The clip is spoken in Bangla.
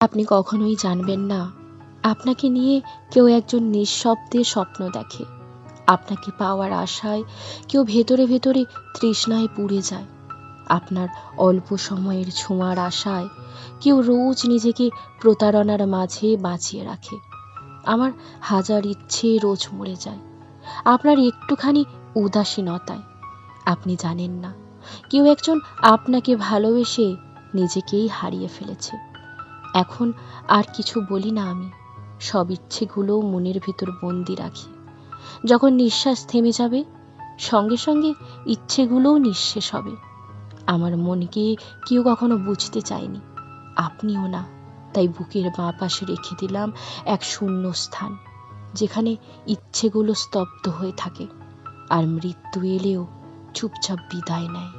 আপনি কখনোই জানবেন না আপনাকে নিয়ে কেউ একজন নিঃশব্দে স্বপ্ন দেখে। আপনাকে পাওয়ার আশায় কেউ ভেতরে ভেতরে তৃষ্ণায় পুড়ে যায়। আপনার অল্প সময়ের ছোঁয়ার আশায় কেউ রোজ নিজেকে প্রতারণার মাঝে বাঁচিয়ে রাখে। আমার হাজার ইচ্ছে রোজ মরে যায় আপনার একটুখানি উদাসীনতায়। আপনি জানেন না কেউ একজন আপনাকে ভালোবেসে নিজেকেই হারিয়ে ফেলেছে। এখন আর কিছু বলি না আমি, সব ইচ্ছেগুলো মনের ভেতর বন্দি রাখি। যখন নিঃশ্বাস থেমে যাবে সঙ্গে সঙ্গে ইচ্ছেগুলোও নিঃশেষ হবে। আমার মনকে কেউ কখনো বুঝতে চায়নি, আপনিও না। তাই বুকের বাঁ পাশে রেখে দিলাম এক শূন্য স্থান, যেখানে ইচ্ছেগুলো স্তব্ধ হয়ে থাকে আর মৃত্যু এলেও চুপচাপ বিদায় নেয়।